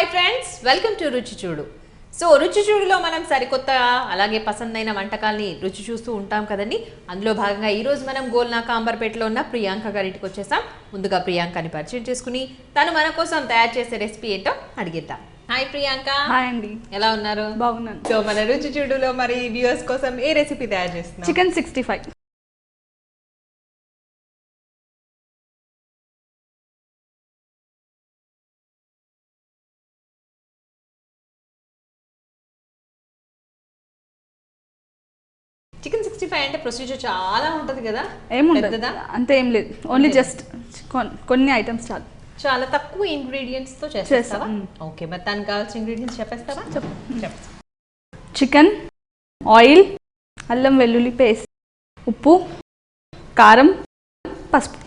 Hi friends, welcome to రుచి చూడు. So రుచి చూడులో మనం సరికొత్త అలాగే పసందైన వంటకాల్ని రుచి చూస్తూ ఉంటాం కదండి. అందులో భాగంగా ఈరోజు మనం గోల్నాక అంబర్పేటలో ఉన్న ప్రియాంక గారింటికి వచ్చేసాం. ముందుగా ప్రియాంకని పరిచయం చేసుకుని తను మన కోసం తయారు చేసే రెసిపీ ఏంటో అడిగిద్దాం. హాయ్ ప్రియాంక. హాయ్ అండి. ఎలా ఉన్నారు? బాగున్నాను. సో మన రుచి చూడులో మరి వ్యూవర్స్ కోసం ఏ రెసిపీ తయారు చేస్తున్నారు? చికెన్ 65. చికెన్ 65 అంటే ప్రొసీజర్ చాలా ఉంటుంది కదా? ఏముండదు, అంతే ఏం లేదు. ఓన్లీ జస్ట్ కొన్ని ఐటమ్స్ చాలు. చాలా తక్కువ ఇంగ్రీడియంట్స్ తో చేస్తావా? ఓకే, మరి దానికి కావాల్సిన ఇంగ్రీడియంట్స్ చెప్పేస్తావా? చెప్పు. చికెన్, ఆయిల్, అల్లం వెల్లుల్లి పేస్ట్, ఉప్పు, కారం, పసుపు.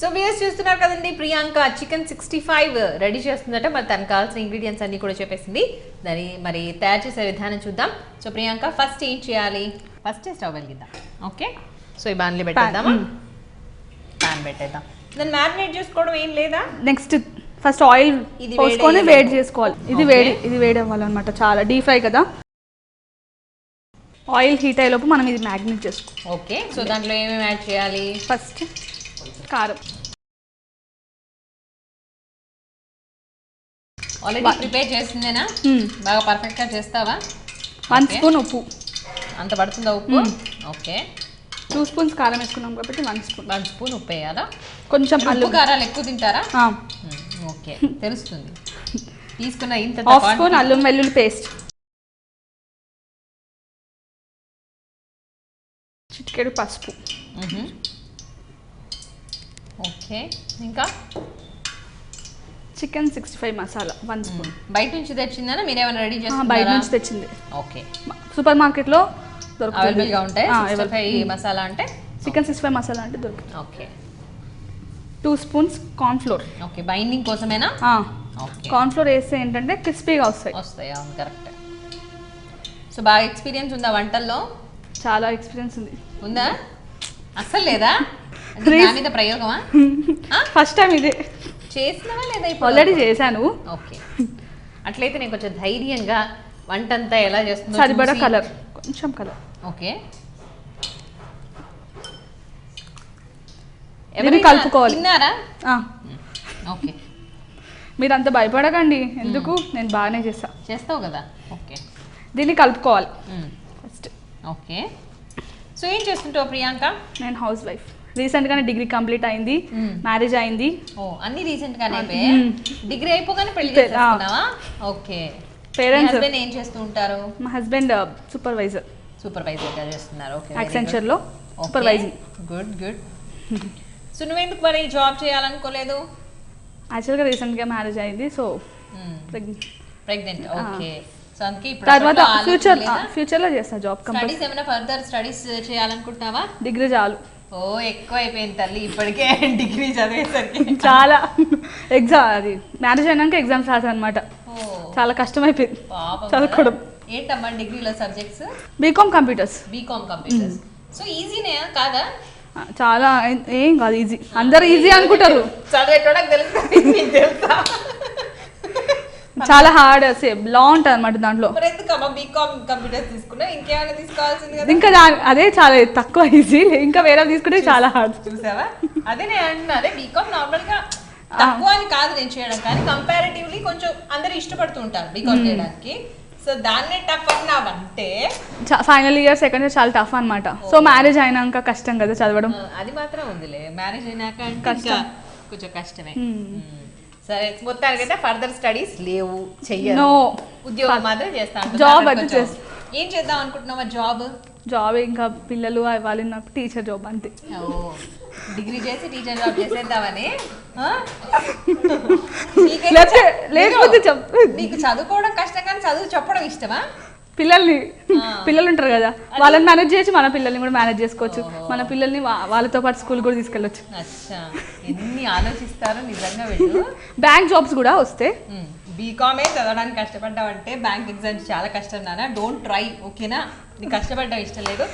సో వ్యూయర్స్ చూస్తున్నారు కదండి, ప్రియాంక చికెన్ 65 రెడీ చేస్తుందట. మరి తనకు కావాల్సిన ఇంగ్రీడియంట్స్ అన్ని కూడా చెప్పేసింది. దాన్ని మరి తయారు చేసే విధానం చూద్దాం. సో ప్రియాంక, ఫస్ట్ ఏం చేయాలి? ఫస్ట్ స్టవ్ వెలిగిద్దాం. ఓకే, సో ఈ బాన్లీ పెట్టేద్దామా? పాన్ పెట్టేద్దాం. దాన్ని మ్యారినేట్ చేసుకోవడం ఏం లేదా? నెక్స్ట్ ఫస్ట్ ఆయిల్ పోసుకొని వేడి చేసుకోవాలి. ఇది వేడి అవ్వాలన్నమాట. చాలా డీప్ ఫ్రై కదా. ఆయిల్ హీట్ అయ్యేలోపు మనం ఇది మ్యారినేట్ చేసుకోవాలి. ఓకే, సో దాంట్లో ఏమేమి యాడ్ చేయాలి? ఫస్ట్ కారం. ఆల్రెడీ ప్రిపేర్ చేసిందేనా? బాగా పర్ఫెక్ట్గా చేస్తావా? 1 స్పూన్ ఉప్పు. అంత పడుతుందా ఉప్పు? ఓకే. 2 స్పూన్స్ కారం వేసుకున్నాం కాబట్టి 1 స్పూన్ ఉప్పు వేయాలా? కొంచెం ఉప్పు కారాలు ఎక్కువ తింటారా? ఓకే, తెలుస్తుంది. తీసుకున్న ఇంత 1/2 స్పూన్ అల్లం వెల్లుల్లి పేస్ట్, చిటికెడు పసుపు. ఓకే, ఇంకా చికెన్ 65 మసాలా 1 స్పూన్. బయట నుంచి తెచ్చిందా? మీరేమైనా రెడీ చేస్తారా? బయట నుంచి తెచ్చింది. ఓకే, సూపర్ మార్కెట్లో దొరుకుతుంది. అవైలబుల్గా ఉంటాయి. 65 మసాలా అంటే చికెన్ 65 మసాలా అంటే దొరుకుతుంది. Okay. 2 spoons cornflour. Okay, binding కోసమేనా? కార్న్ ఫ్లోర్ వేస్తే ఏంటంటే క్రిస్పీగా వస్తాయి. అవును, కరెక్ట్. సో బాగా ఎక్స్పీరియన్స్ ఉందా వంటల్లో? చాలా ఎక్స్పీరియన్స్ ఉంది. ఉందా? అస్సలు లేదా? దాని మీద ప్రయోగమా? ఫస్ట్ టైం ఇదే చేసినావా లేదా? ఆల్రెడీ చేశాను. ఓకే, అట్లయితే నేను కొంచెం ధైర్యంగా వంట అంతా ఎలా చేస్తుందో సరిపడా కలర్, కొంచెం కలర్. ఓకే, ఇది కలుపుకోవాలి. తిన్నారా? ఓకే, మీరు అంత భయపడకండి. ఎందుకు, నేను బాగానే చేస్తావు కదా. ఓకే, దీన్ని కలుపుకోవాలి ఫస్ట్. ఓకే, సో ఏం చేస్తుంటావు ప్రియాంక? నేను హౌస్ వైఫ్. రీసెంట్గానే డిగ్రీ కంప్లీట్ అయింది, మ్యారేజ్ అయింది. ఓ, అన్ని రీసెంట్గానే డిగ్రీ అయిపోగానే పెళ్లి చేసుకున్నావా? ఓకే. పేరెంట్స్ ఏం చేస్తూ ఉంటారు? మా హస్బెండ్ సూపర్వైజర్ గా చేస్తున్నారు. ఓకే, యాక్సెంచర్లో సూపర్వైజింగ్. గుడ్. సో నువ్వెందుకు మరి జాబ్ చేయాలనుకోలేదు? యాక్చువల్గా రీసెంట్గా మ్యారేజ్ అయింది, సో ప్రెగ్నెంట్. ఓకే, సో అందుకే తర్వాత ఫ్యూచర్లో చేస్తా జాబ్. స్టడీస్ ఏమైనా ఫర్దర్ స్టడీస్ చేయాలనుకుంటున్నావా? డిగ్రీ చాలు. ఓ, ఎక్కువ అయిపోయింది తల్లి ఇప్పటికే డిగ్రీ చదివేసరికి. చాలా ఎగ్జామ్, అది మ్యారేజ్ అయినాక ఎగ్జామ్స్ రాసాను అనమాట. చాలా కష్టం అయిపోయింది చదువుకోవడం. ఏంటమ్మా డిగ్రీలో సబ్జెక్ట్స్? BCom computers. సో ఈజీనే కాదా? చాలా ఏం కాదు, ఈజీ. అందరు ఈజీ అనుకుంటారు. చదివేటోళ్ళకి తెలుసా? చాలా హార్డ్, లా ఉంటుంది అనమాట దాంట్లో. బీకామ్ కంప్యూటర్స్ తీసుకున్నా, ఇంకేమైనా తీసుకోవాల్సింది కదా. ఇంకా అదే చాలా తక్కువ ఈజీ, ఇంకా వేరే తీసుకుంటే చాలా హార్డ్. చూసావా? అదే నేను అంటున్నా. అదే బీకామ్ నార్మల్ గా తక్కువ అని కాదు నేను చేయడం, కానీ కంపారిటివ్లీ కొంచెం అందరు ఇష్టపడుతూ ఉంటారు బీకామ్ చేయడానికి. సో దాన్నే టఫ్ అన్నావంటే ఫైనల్ ఇయర్ సెకండ్ ఇయర్ చాలా టఫ్ అనమాట. సో మ్యారేజ్ అయినాక కష్టం కదా చదవడం. అది మాత్రం ఉందిలే, మ్యారేజ్ అయినాక కొంచెం కష్టమే. సరే, మొత్తానికైతే ఫర్దర్ స్టడీస్ లేవు, చెయ్యను, ఉద్యోగం మాత్రం చేస్తాను. జాబ్ అది ఏం చేద్దాం అనుకుంటున్నావా? జాబ్ ఇంకా పిల్లలు అవ్వాలి, నాకు టీచర్ జాబ్ అంతే. డిగ్రీ చేసి టీచర్ జాబ్ చేసేద్దామని? లేకపోతే నీకు చదువుకోవడం కష్టం కానీ చదువు చెప్పడం ఇష్టమా? పిల్లలు ఉంటారు కదా, వాళ్ళని మేనేజ్ చేయొచ్చు, మన పిల్లల్ని కూడా మేనేజ్ చేసుకోవచ్చు. మన పిల్లల్ని వాళ్ళతో పాటు స్కూల్ కూడా తీసుకెళ్ళొచ్చు. ఎన్ని ఆలోచిస్తారో నిజంగా. వీళ్ళు బ్యాంక్ జాబ్స్ కూడా వస్తే. బీకామే చదవడానికి కష్టపడ్డావంటే బ్యాంక్ ఎగ్జామ్స్ చాలా కష్టం నాన్న, డోంట్ ట్రై. ఓకేనా? నీకు కష్టపడ్డం ఇష్టం లేదు.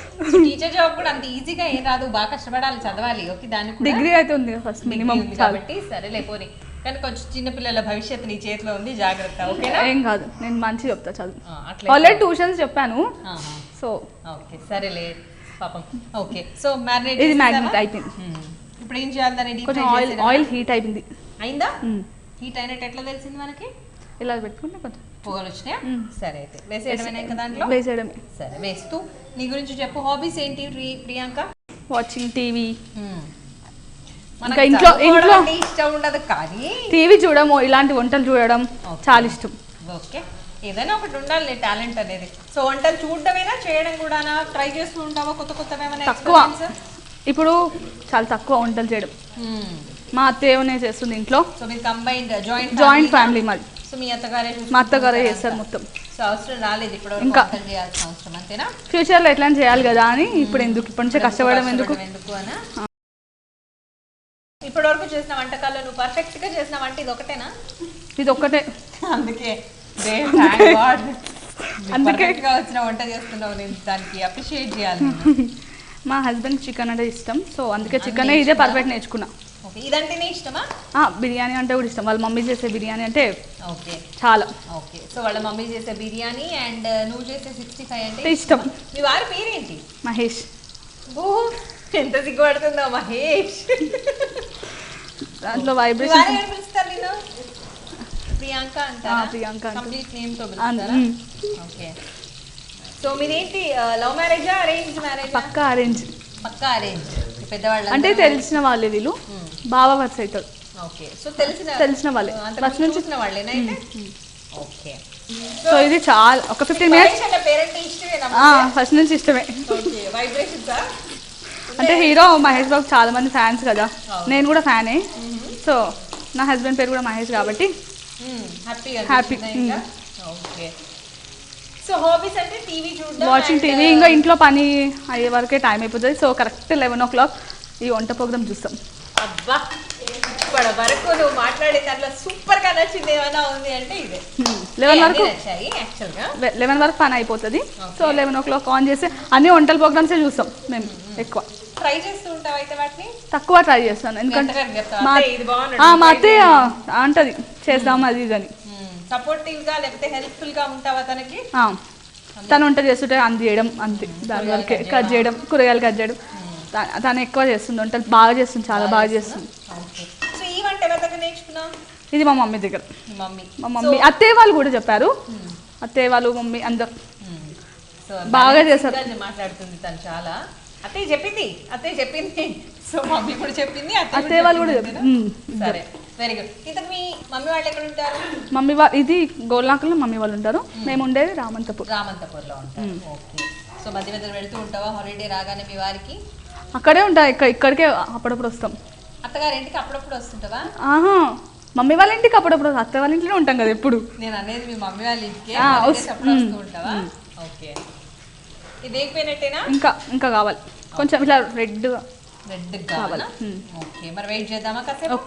టీచర్ జాబ్ కూడా అంత ఈజీగా ఏం రాదు, బాగా కష్టపడాలి, చదవాలి. ఓకే, దానికి డిగ్రీ అయితే ఉంది ఫస్ట్ మినిమం కాబట్టి సరే లేకపోని. కానీ కొంచెం చిన్నపిల్లల భవిష్యత్తు నీ చేతిలో ఉంది, జాగ్రత్త. ఓకేనా? ఏం కాదు, నేను మంచి చెప్తా చదువు. అట్లా ఆల్రెడీ ట్యూషన్స్ చెప్పాను. సో ఓకే సరేలే పాపం. ఓకే సో మ్యారినేట్ ఇది మ్యాగ్నెట్ అయిపోయింది. ఇప్పుడు ఏం చేయాలి దాన్ని? కొంచెం ఆయిల్ హీట్ అయిపోయింది. అయిందా? హీట్ అయినట్టు ఎట్లా తెలిసింది మనకి? ఇలా పెట్టుకుంటే కొంచెం పొగలు వచ్చినాయా? సరే అయితే వేసేయడమేనా ఇంకా దాంట్లో? వేసేయడమే. సరే వేస్తూ నీ గురించి చెప్పు. హాబీస్ ఏంటి ప్రియాంక? Watching TV. ఇంకా ఇంట్లో ఇష్టం ఉండదు కానీ టీవీ చూడము, ఇలాంటి వంటలు చూడడం చాలా ఇష్టం. ఓకే ఏదైనా ఒకటి ఉండాలి టాలెంట్ అనేది. సో వంటలు చూడడమేనా, చేయడం కూడా ట్రై చేస్తూ ఉంటావా? కొత్త కొత్తవేమైనా? తక్కువ, ఇప్పుడు చాలా తక్కువ వంటలు చేయడం. మా అత్తయ్యనే చేస్తుంది ఇంట్లో. సో మీరు కంబైన్డ్ జాయింట్ ఫ్యామిలీ మాది. సో మీ అత్తగారే? మా అత్తగారే చేస్తారు మొత్తం. సో అవసరం రాలేదు ఇప్పుడు ఇంకా చేయాల్సిన అవసరం, అంతేనా? ఫ్యూచర్ లో ఎట్లా చేయాలి కదా అని ఇప్పుడు ఎందుకు, ఇప్పటి నుంచే కష్టపడడం ఎందుకు అనా? ఇప్పటి వరకు చేసిన వంటకాల్లో నువ్వు పర్ఫెక్ట్ గా చేసిన వంట ఇది ఒకటేనా? ఇది ఒక్కటే. అందుకే వచ్చిన వంట చేస్తున్నావు, నేను దానికి అప్రిషియేట్ చేయాలి. మా హస్బెండ్ చికెన్ అంటే ఇష్టం, సో అందుకే చికెన్ ఇదే పర్ఫెక్ట్ నేర్చుకున్నా. ఇదంటేనే ఇష్టమా? బిర్యానీ అంటే కూడా ఇష్టం. వాళ్ళ మమ్మీ చేసే బిర్యానీ అంటే ఓకే చాలా. ఓకే సో వాళ్ళ మమ్మీ చేసే బిర్యానీ అండ్ నువ్వు చేసే 65 అంటే ఇష్టం. మీ వారి పేరేంటి? మహేష్. ఎంత సిగ్గుపడుతుందో మహేష్. దాంట్లో వైబ్రేషన్. పిలుస్తారు నేను ప్రియాంక అంటారా? ప్రియాంక కంప్లీట్ నేమ్ తో పిలుస్తారా? ఓకే సో మీదేంటి లవ్ మ్యారేజా అరేంజ్ మ్యారేజ్? పక్కా అరేంజ్. పక్కా అరేంజ్. పెద్దవాళ్ళు అంటే తెలిసిన వాళ్ళే, వీళ్ళు బావ వరుస అవుతాడు. ఓకే సో తెలిసిన వాళ్ళే ఫస్ట్ నుంచి చూసిన వాళ్ళేనా అయితే? ఓకే సో ఇది చాలా ఒక 15 మినిట్స్ ఫస్ట్ నుంచి ఇష్టమే. అంటే హీరో మహేష్ బాబు చాలా మంది ఫ్యాన్స్ కదా, నేను కూడా ఫ్యానే. సో నా హస్బెండ్ పేరు కూడా మహేష్ కాబట్టి హ్యాపీ. సో హాబీస్ అంటే టీవీ చూడడం, వాచింగ్ టీవీ. ఇంకా ఇంట్లో పని అయ్యే వరకే టైం అయిపోతుంది. సో కరెక్ట్ 11 o'clock ఈ వంట ప్రోగ్రామ్ చూస్తాం. అబ్బా ఇప్పటి వరకు నువ్వు మాట్లాడే దాంట్లో సూపర్ గా నచ్చింది ఏమైనా ఉంది అంటే ఇదే. 11 వరకు నచ్చాయి యాక్చువల్గా. 11 వరకు పని అయిపోతుంది. సో 11 o'clock ఆన్ చేసి అన్ని వంటల ప్రోగ్రామ్సే చూస్తాం మేము ఎక్కువ. ట్రై చేస్తూ ఉంటావు అయితే వాటిని? తక్కువ ట్రై చేస్తాను, ఎందుకంటే మా అత్తయ్య అంటది చేద్దాం అది ఇది అని. సపోర్టివ్ గా లేకపోతే హెల్ప్ఫుల్ గా ఉంటావా తనకి? తను వంట చేస్తుంటే అంత చేయడం అంతే, దాని వరకే. కట్ చేయడం, కూరగాయలు కట్ చేయడం తను ఎక్కువ చేస్తుంది. వంటలు బాగా చేస్తుంది, చాలా బాగా చేస్తుంది. సో ఈ వంట ఎవరి దగ్గర నేర్చుకున్నావు? ఇది మా మమ్మీ దగ్గర. మా మమ్మీ అత్తయ్య వాళ్ళు కూడా చెప్పారు. అత్తయ్య వాళ్ళు మమ్మీ అందరు బాగా చేస్తారు. మాట్లాడుతుంది తను చాలా. అత్తయ్య చెప్పింది సో మమ్మీ కూడా చెప్పింది, అత్తయ్య వాళ్ళు కూడా చెప్పారు. సరే వెరీ గుడ్. ఇంతకు మీ మమ్మీ వాళ్ళు ఎక్కడ ఉంటారు? మమ్మీ వాళ్ళు ఇది గోల్నాకల్లో మమ్మీ వాళ్ళు ఉంటారు. మేము ఉండేది రామంతపూర్లో ఉంటారు. ఓకే సో మధ్య మధ్య వెళ్తూ ఉంటావా హాలిడే రాగానే మీ వారికి? అక్కడే ఉంటా, ఇక్కడికే అప్పుడప్పుడు వస్తాం. అత్తగారి ఇంటికి అప్పుడప్పుడు వస్తుంటావా? మమ్మీ వాళ్ళ ఇంటికి అప్పుడప్పుడు, అత్త వాళ్ళ ఇంట్లోనే ఉంటాం కదా ఎప్పుడు. నేను అనేది మీ మమ్మీ వాళ్ళ ఇంటికి అప్పుడు వస్తూ ఉంటావా? ఓకే ఇది ఏకపోయినట్టేనా? ఇంకా కావాలి కొంచెం ఇట్లా రెడ్ కావాలా? ఓకే మరి వెయిట్ చేద్దామా కాసేపు?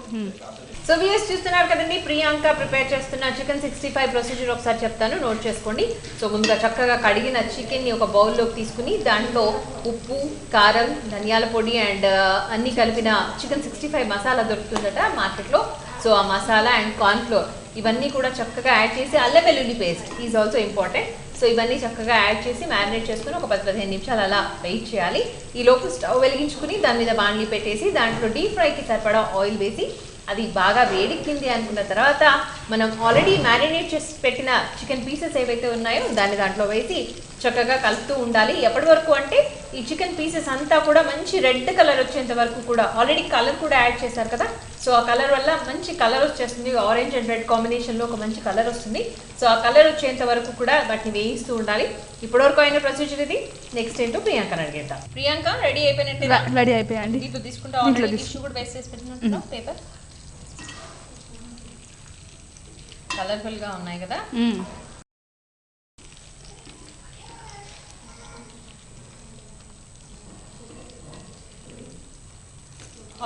సో వ్యూస్ చూస్తున్నారు కదండి, ప్రియాంక ప్రిపేర్ చేస్తున్న చికెన్ 65 ప్రొసీజర్ ఒకసారి చెప్తాను, నోట్ చేసుకోండి. సో ముందుగా చక్కగా కడిగిన చికెన్ని ఒక బౌల్లోకి తీసుకుని దాంట్లో ఉప్పు, కారం, ధనియాల పొడి అండ్ అన్నీ కలిపిన చికెన్ 65 మసాలా దొరుకుతుందట మార్కెట్లో. సో ఆ మసాలా అండ్ కార్న్ఫ్లోర్ ఇవన్నీ కూడా చక్కగా యాడ్ చేసి, అల్లం వెల్లుల్లి paste is also important. So ఇవన్నీ చక్కగా యాడ్ చేసి మ్యారినేట్ చేసుకుని ఒక 10-15 నిమిషాలు అలా వెయిట్ చేయాలి. ఈ లోపు స్టవ్ వెలిగించుకుని దాని మీద బాండ్లీ పెట్టేసి దాంట్లో డీప్ ఫ్రైకి సరిపడా ఆయిల్ వేసి అది బాగా వేడెక్కింది అనుకున్న తర్వాత మనం ఆల్రెడీ మ్యారినేట్ చేసి పెట్టిన చికెన్ పీసెస్ ఏవైతే ఉన్నాయో దాంట్లో వేసి చక్కగా కలుపుతూ ఉండాలి. ఎప్పటి వరకు అంటే ఈ చికెన్ పీసెస్ అంతా కూడా మంచి రెడ్ కలర్ వచ్చేంత వరకు కూడా, ఆల్రెడీ కలర్ కూడా యాడ్ చేశారు కదా, సో ఆ కలర్ వల్ల మంచి కలర్ వచ్చేస్తుంది. ఆరెంజ్ అండ్ రెడ్ కాంబినేషన్లో ఒక మంచి కలర్ వస్తుంది. సో ఆ కలర్ వచ్చేంత వరకు కూడా వాటిని వేయిస్తూ ఉండాలి. ఇప్పటివరకు అయిన ప్రొసీజర్ ఇది. నెక్స్ట్ ఏంటో ప్రియాంక అడిగేద్దాం. ప్రియాంక రెడీ అయిపోయినట్టు? రెడీ అయిపోయాయండి. ఇప్పుడు తీసుకుంటా టిష్యూ కూడా వేస్ట్ చేసి పెట్టినట్టు పేపర్. కలర్ఫుల్ గా ఉన్నాయి కదా.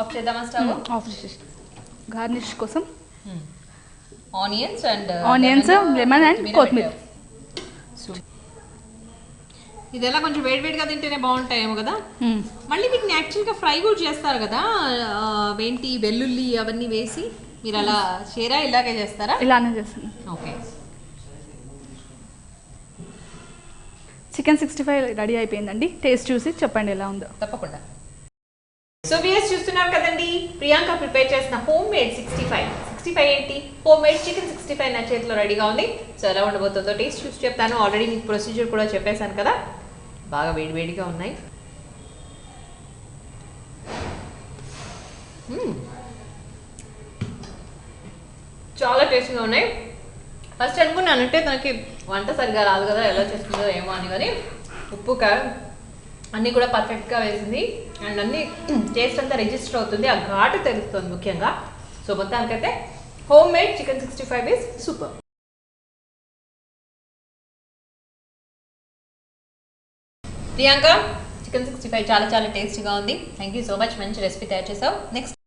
ఆఫ్ చేద్దామా స్టవ్? ఆఫ్ చేసి గార్నిష్ కోసం ఆనియన్స్, లెమన్ అండ్ కొత్తిమీర. ఇది ఎలా కొంచెం వేడివేడిగా తింటేనే బాగుంటాయేమో కదా. మళ్ళీ వీటిని యాక్చువల్గా ఫ్రై కూడా చేస్తారు కదా, ఏంటి వెల్లుల్లి అవన్నీ వేసి మీరు అలా షేరా ఇలాగే చేస్తారా? ఇలానే చేస్తాను. ఓకే. చికెన్ 65 రెడీ అయిపోయిందండి. టేస్ట్ చూసి చెప్పండి ఎలా ఉందో. తప్పకుండా. సో వ్యూయర్స్ చూస్తున్నారు కదండి, ప్రియాంక ప్రిపేర్ చేసిన హోమ్ మేడ్ 65 ఏంటి, హోమ్ మేడ్ చికెన్ 65 నా చేతిలో రెడీగా ఉంది. సో ఎలా ఉండబోతుందో టేస్ట్ చూసి చెప్తాను. ఆల్రెడీ మీకు ప్రొసీజర్ కూడా చెప్పేశాను కదా. బాగా వేడివేడిగా ఉన్నాయి. చాలా టేస్టీగా ఉన్నాయి. ఫస్ట్ అనుకున్నానంటే తనకి వంట సరిగా రాదు కదా, ఎలా చేస్తుందో ఏమో అని, కానీ ఉప్పు కారం అన్నీ కూడా పర్ఫెక్ట్గా వేసింది. అండ్ అన్నీ టేస్ట్ అంతా రిజిస్టర్ అవుతుంది, ఆ ఘాటు తెలుస్తుంది ముఖ్యంగా. సో మొత్తానికైతే home made chicken 65 is super. Priyanka chicken 65 చాలా చాలా టేస్టీగా ఉంది. థ్యాంక్ యూ సో మచ్, మంచి రెసిపీ తయారు చేసావు. నెక్స్ట్